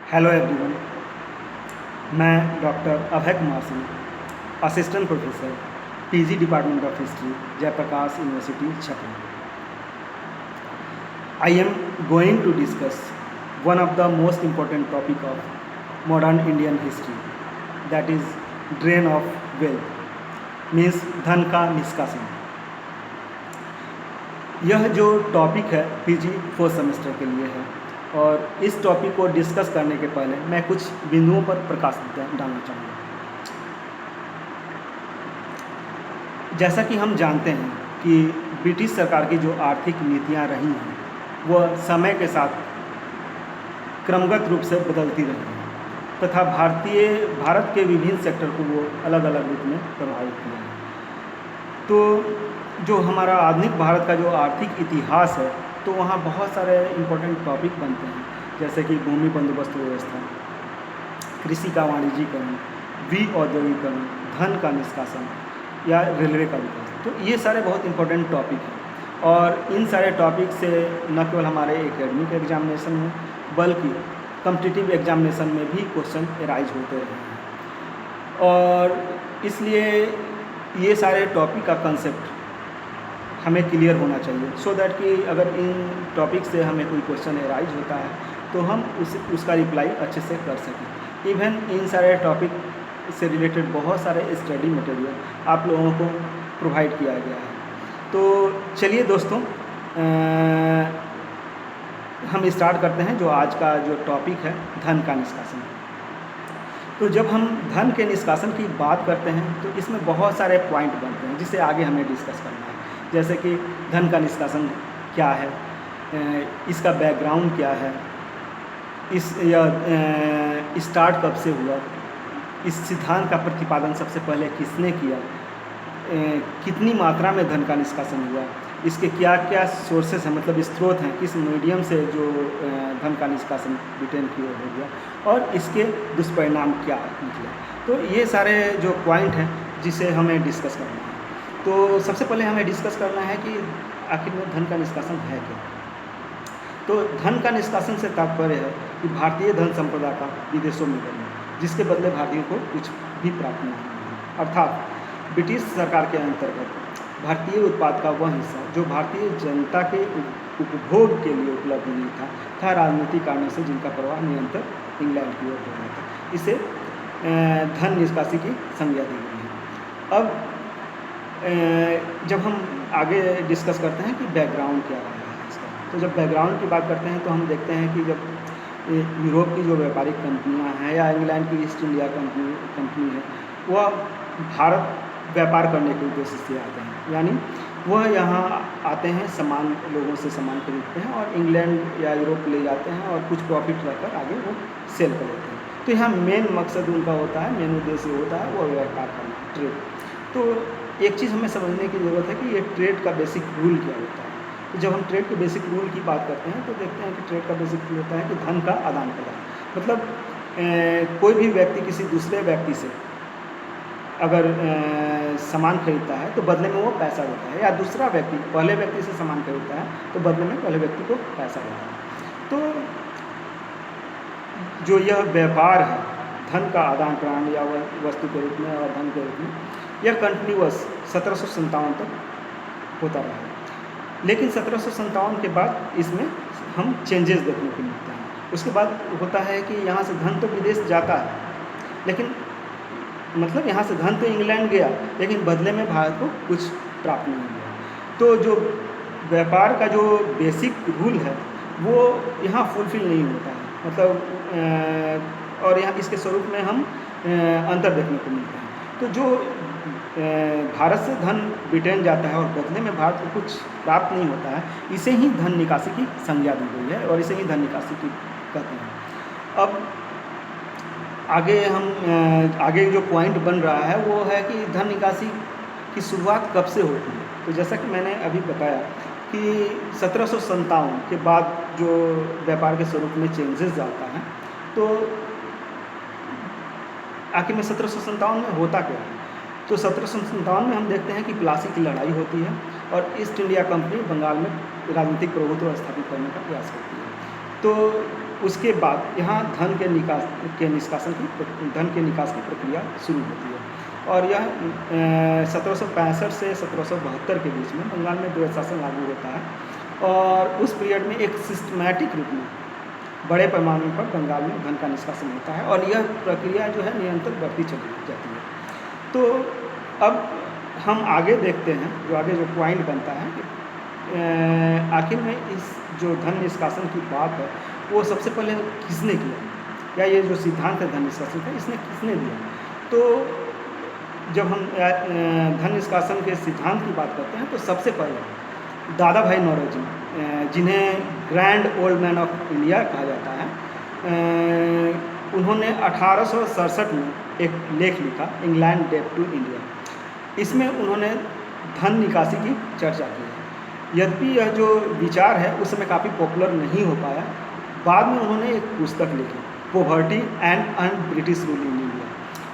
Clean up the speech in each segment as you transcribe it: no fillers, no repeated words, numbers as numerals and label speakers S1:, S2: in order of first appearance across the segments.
S1: Hello everyone. मैं doctor Abhay Kumar Singh, assistant professor, PG department of history, Jayprakash University Chhapra. I am going to discuss one of the most important topic of modern Indian history, that is drain of wealth, means धन का निष्कासन। यह जो topic है PG 4th semester के लिए है, और इस टॉपिक को डिस्कस करने के पहले मैं कुछ बिंदुओं पर प्रकाश डालना चाहूँगा। जैसा कि हम जानते हैं कि ब्रिटिश सरकार की जो आर्थिक नीतियाँ रही हैं वह समय के साथ क्रमगत रूप से बदलती रही हैं तथा भारत के विभिन्न सेक्टर को वो अलग अलग रूप में प्रभावित किया है। तो जो हमारा आधुनिक भारत का जो आर्थिक इतिहास है, तो वहाँ बहुत सारे इम्पोर्टेंट टॉपिक बनते हैं, जैसे कि भूमि बंदोबस्त व्यवस्था, कृषि का वाणिज्यीकरण, औद्योगिकरण, धन का निष्कासन या रेलवे का विकास। तो ये सारे बहुत इम्पोर्टेंट टॉपिक हैं, और इन सारे टॉपिक से न केवल हमारे एकेडमिक एग्जामिनेशन में बल्कि कॉम्पिटिटिव एग्जामिनेशन में भी क्वेश्चन एराइज होते रहे हैं। और इसलिए ये सारे टॉपिक का कंसेप्ट हमें क्लियर होना चाहिए, सो दैट कि अगर इन टॉपिक से हमें कोई क्वेश्चन एराइज होता है तो हम उसका रिप्लाई अच्छे से कर सकें। इवन इन सारे टॉपिक से रिलेटेड बहुत सारे स्टडी मटेरियल आप लोगों को प्रोवाइड किया गया है। तो चलिए दोस्तों, हम स्टार्ट करते हैं जो आज का जो टॉपिक है, धन का निष्कासन। तो जब हम धन के निष्कासन की बात करते हैं तो इसमें बहुत सारे पॉइंट बनते हैं जिसे आगे हमें डिस्कस करना है, जैसे कि धन का निष्कासन क्या है, इसका बैकग्राउंड क्या है, स्टार्ट कब से हुआ, इस सिद्धांत का प्रतिपादन सबसे पहले किसने किया, कितनी मात्रा में धन का निष्कासन हुआ, इसके क्या क्या सोर्सेस हैं, मतलब स्रोत हैं, किस मीडियम से जो धन का निष्कासन ब्रिटेन की ओर हो गया, और इसके दुष्परिणाम क्या निकले। तो ये सारे जो पॉइंट हैं जिसे हमें डिस्कस करना है। तो सबसे पहले हमें डिस्कस करना है कि आखिर में धन का निष्कासन है क्या। तो धन का निष्कासन से तात्पर्य है कि भारतीय धन संपदा का विदेशों में करना, जिसके बदले भारतीयों को कुछ भी प्राप्त नहीं हुआ। अर्थात ब्रिटिश सरकार के अंतर्गत भारतीय उत्पाद का वह हिस्सा जो भारतीय जनता के उपभोग के लिए उपलब्ध नहीं था राजनीतिक कारणों से जिनका प्रवाह निरंतर इंग्लैंड की ओर हो रहा था, इसे धन निष्कासी की संज्ञा दी गई है। अब जब हम आगे डिस्कस करते हैं कि बैकग्राउंड क्या रहा है इसका, तो जब बैकग्राउंड की बात करते हैं तो हम देखते हैं कि जब यूरोप की जो व्यापारिक कंपनियां हैं या इंग्लैंड की ईस्ट इंडिया कंपनी है, वह भारत व्यापार करने के उद्देश्य से आते हैं, यानी वह यहाँ आते हैं, सामान लोगों से सामान खरीदते हैं और इंग्लैंड या यूरोप ले जाते हैं और कुछ प्रॉफिट रखकर आगे वो सेल कर देते हैं। तो यहाँ मेन मकसद उनका होता है, मेन उद्देश्य होता है वो व्यापार करना, ट्रेड। तो एक चीज़ हमें समझने की ज़रूरत है कि ये ट्रेड का बेसिक रूल क्या होता है। तो जब हम ट्रेड के बेसिक रूल की बात करते हैं तो देखते हैं कि ट्रेड का बेसिक रूल होता है कि धन का आदान प्रदान, मतलब कोई भी व्यक्ति किसी दूसरे व्यक्ति से अगर सामान खरीदता है तो बदले में वो पैसा देता है, या दूसरा व्यक्ति पहले व्यक्ति से सामान खरीदता है तो बदले में पहले व्यक्ति को पैसा देता है। तो जो यह व्यापार है धन का आदान प्रदान या वस्तु के रूप में और धन के रूप में, यह कंटिन्यूअस 1757 तक होता रहा। लेकिन 1757 के बाद इसमें हम चेंजेस देखने को मिलते हैं। उसके बाद होता है कि यहाँ से धन तो विदेश जाता है, लेकिन मतलब यहाँ से धन तो इंग्लैंड गया, लेकिन बदले में भारत को कुछ प्राप्त नहीं हुआ। तो जो व्यापार का जो बेसिक रूल है वो यहाँ फुलफिल नहीं होता है, मतलब और यहाँ इसके स्वरूप में हम अंतर देखने को मिलते हैं। तो जो भारत से धन ब्रिटेन जाता है और बदले में भारत को कुछ प्राप्त नहीं होता है, इसे ही धन निकासी की संज्ञा दी गई है और इसे ही धन निकासी की कहते हैं। अब आगे जो पॉइंट बन रहा है वो है कि धन निकासी की शुरुआत कब से होती है। तो जैसा कि मैंने अभी बताया कि 1757 के बाद जो व्यापार के स्वरूप में चेंजेस आता है, तो आखिर में 1757 में होता क्या है। तो 1757 में हम देखते हैं कि प्लासी की लड़ाई होती है और ईस्ट इंडिया कंपनी बंगाल में राजनीतिक प्रभुत्व स्थापित करने का प्रयास करती है। तो उसके बाद यहाँ धन के निकास की प्रक्रिया शुरू होती है। और यह 1765 से 1772 के बीच में बंगाल में द्वैत शासन लागू होता है और उस पीरियड में एक सिस्टमैटिक रूप में बड़े पैमाने पर बंगाल में धन का निष्कासन होता है और यह प्रक्रिया जो है निरंतर बढ़ती चली जाती है। तो अब हम आगे देखते हैं, जो आगे जो पॉइंट बनता है कि आखिर में इस जो धन निष्कासन की बात है वो सबसे पहले किसने किया, या ये जो सिद्धांत है धन निष्कासन का, इसने किसने दिया। तो जब हम धन निष्कासन के सिद्धांत की बात करते हैं तो सबसे पहले दादा भाई नौरोजी, जिन्हें grand old man of India कहा जाता है, उन्होंने 1867 में एक लेख लिखा, इंग्लैंड डेट टू इंडिया। इसमें उन्होंने धन निकासी की चर्चा की है। यद्यपि यह जो विचार है उस समय काफ़ी पॉपुलर नहीं हो पाया। बाद में उन्होंने एक पुस्तक लिखी, poverty and un British rule in India.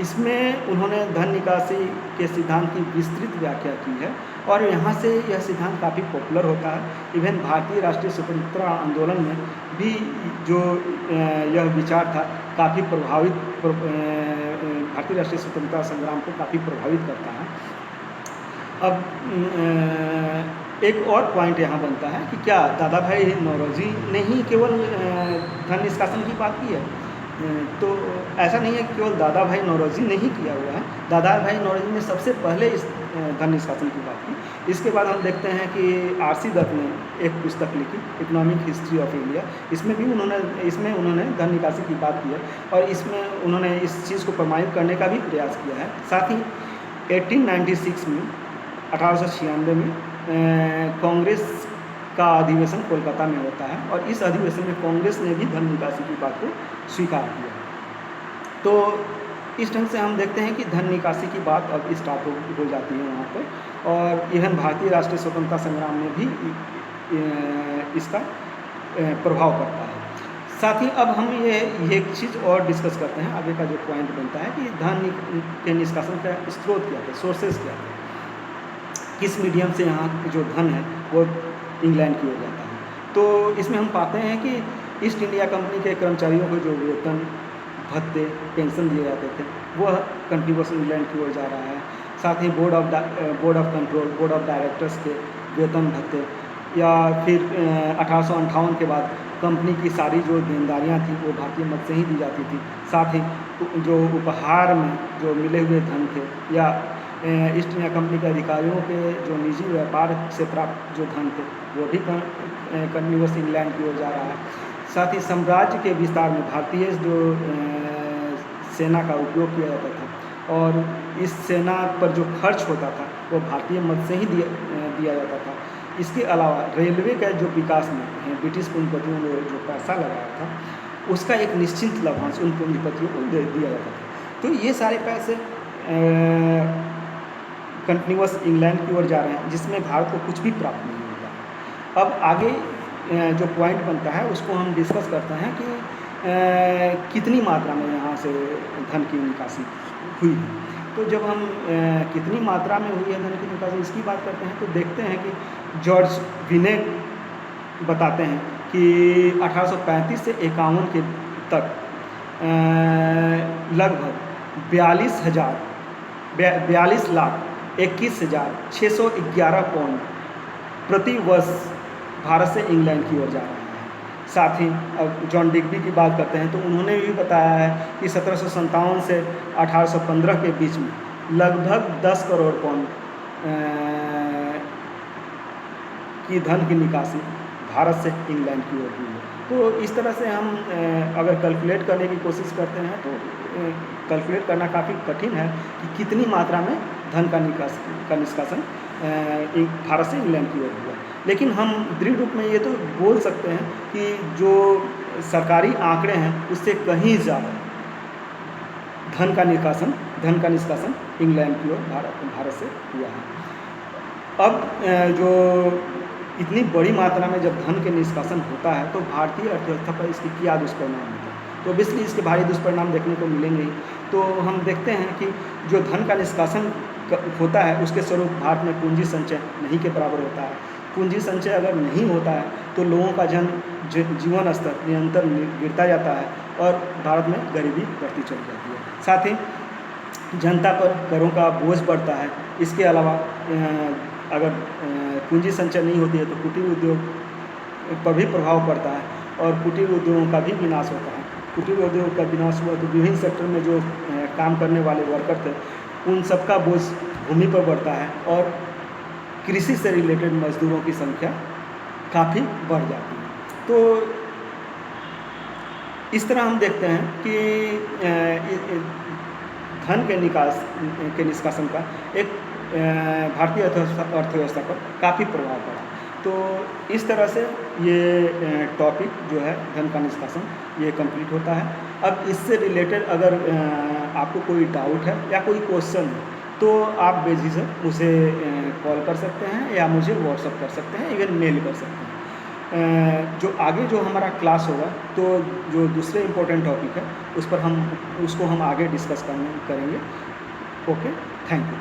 S1: इसमें उन्होंने धन निकासी के सिद्धांत की विस्तृत व्याख्या की है और यहाँ से यह सिद्धांत काफ़ी पॉपुलर होता है। इवन भारतीय राष्ट्रीय स्वतंत्रता आंदोलन में भी जो यह विचार था काफ़ी भारतीय राष्ट्रीय स्वतंत्रता संग्राम को काफ़ी प्रभावित करता है। अब एक और पॉइंट यहाँ बनता है कि क्या दादा भाई नौरोजी ने ही केवल धन निष्कासन की बात की है। तो ऐसा नहीं है कि केवल दादा भाई नौरोजी ने ही किया हुआ है। दादा भाई नौरोजी ने सबसे पहले इस धन निष्कासन की बात की। इसके बाद हम देखते हैं कि आर.सी. दत्त ने एक पुस्तक लिखी, इकोनॉमिक हिस्ट्री ऑफ इंडिया। इसमें उन्होंने धन निकासी की बात की है और इसमें उन्होंने इस चीज़ को प्रमाणित करने का भी प्रयास किया है। साथ ही 1896 में 1896 में कांग्रेस का अधिवेशन कोलकाता में होता है और इस अधिवेशन में कांग्रेस ने भी धन निकासी की बात को स्वीकार किया। तो इस ढंग से हम देखते हैं कि धन निकासी की बात अब स्टार्ट हो जाती है वहाँ पर। और इवन भारतीय राष्ट्रीय स्वतंत्रता संग्राम में भी इसका प्रभाव पड़ता है। साथ ही अब हम ये एक चीज़ और डिस्कस करते हैं, आगे का जो पॉइंट बनता है कि धन के निष्कासन का स्रोत क्या थे, सोर्सेज क्या थे, किस मीडियम से यहाँ जो धन है वो इंग्लैंड की ओर जाता है। तो इसमें हम पाते हैं कि ईस्ट इंडिया कंपनी के कर्मचारियों को जो वेतन, भत्ते, पेंशन दिए जाते थे वह कंटिन्यूअस इंग्लैंड की ओर जा रहा है। साथ ही board of control, board of directors के वेतन भत्ते, या फिर 1858 के बाद कंपनी की सारी जो देनदारियाँ थी वो भारतीय मद से ही दी जाती थी। साथ ही जो उपहार में जो मिले हुए धन थे या ईस्ट इंडिया कंपनी के अधिकारियों के जो निजी व्यापार से प्राप्त जो धन थे वो भी कंटिन्यूअस इंग्लैंड की ओर जा रहा है। साथ ही साम्राज्य के विस्तार में भारतीय जो सेना का उपयोग किया जाता था और इस सेना पर जो खर्च होता था वो भारतीय मद से ही दिया जाता था। इसके अलावा रेलवे का जो विकास में ब्रिटिश पूंजीपतियों ने जो पैसा लगाया था उसका एक निश्चित लाभांश उन पूंजीपतियों को दिया जाता था। तो ये सारे पैसे कंटिन्यूअस इंग्लैंड की ओर जा रहे हैं जिसमें भारत को कुछ भी प्राप्त नहीं होगा। अब आगे जो पॉइंट बनता है उसको हम डिस्कस करते हैं कि कितनी मात्रा में यहाँ से धन की निकासी हुई है। तो जब हम कितनी मात्रा में हुई है धन की निकासी इसकी बात करते हैं तो देखते हैं कि जॉर्ज विनेट बताते हैं कि 1835 से 51 के तक लगभग 42,21,611 पाउंड प्रति वर्ष भारत से इंग्लैंड की ओर जा रहा है। साथ ही अब जॉन डिग्बी की बात करते हैं तो उन्होंने भी बताया है कि 1757 से 1815 के बीच में लगभग 10 करोड़ पाउंड की धन की निकासी भारत से इंग्लैंड की ओर हुई है। तो इस तरह से हम अगर कैलकुलेट करने की कोशिश करते हैं तो कैलकुलेट करना काफ़ी कठिन है कि कितनी मात्रा में धन का निष्कासन भारत से इंग्लैंड की ओर हुआ। लेकिन हम दृढ़ रूप में ये तो बोल सकते हैं कि जो सरकारी आंकड़े हैं उससे कहीं ज़्यादा धन का निष्कासन इंग्लैंड की ओर भारत से हुआ है। अब जो इतनी बड़ी मात्रा में जब धन के निष्कासन होता है तो भारतीय अर्थव्यवस्था पर इसके क्या दुष्परिणाम होते हैं, तो ऑब्वियसली इसके भारी दुष्परिणाम देखने को मिलेंगे ही। तो हम देखते हैं कि जो धन का निष्कासन होता है उसके स्वरूप भारत में पूंजी संचय नहीं के बराबर होता है। पूंजी संचय अगर नहीं होता है तो लोगों का जीवन स्तर निरंतर गिरता जाता है और भारत में गरीबी बढ़ती चली जाती है। साथ ही जनता पर करों का बोझ बढ़ता है। इसके अलावा अगर पूंजी संचय नहीं होती है तो कुटीर उद्योग पर भी प्रभाव पड़ता है और कुटीर उद्योगों का भी विनाश होता है। कुटीर उद्योग का विनाश हुआ तो विभिन्न सेक्टर में जो काम करने वाले वर्कर थे उन सबका बोझ भूमि पर बढ़ता है और कृषि से रिलेटेड मजदूरों की संख्या काफ़ी बढ़ जाती है। तो इस तरह हम देखते हैं कि धन के निष्कासन का एक भारतीय अर्थव्यवस्था पर काफ़ी प्रभाव पड़ा। तो इस तरह से ये टॉपिक जो है धन का निष्कासन ये कंप्लीट होता है। अब इससे रिलेटेड अगर आपको कोई डाउट है या कोई क्वेश्चन है तो आप बेझिझक मुझे कॉल कर सकते हैं या मुझे व्हाट्सअप कर सकते हैं, इवन मेल कर सकते हैं। जो आगे जो हमारा क्लास होगा तो जो दूसरे इम्पोर्टेंट टॉपिक है उसको हम आगे डिस्कस करेंगे। Okay, thank you.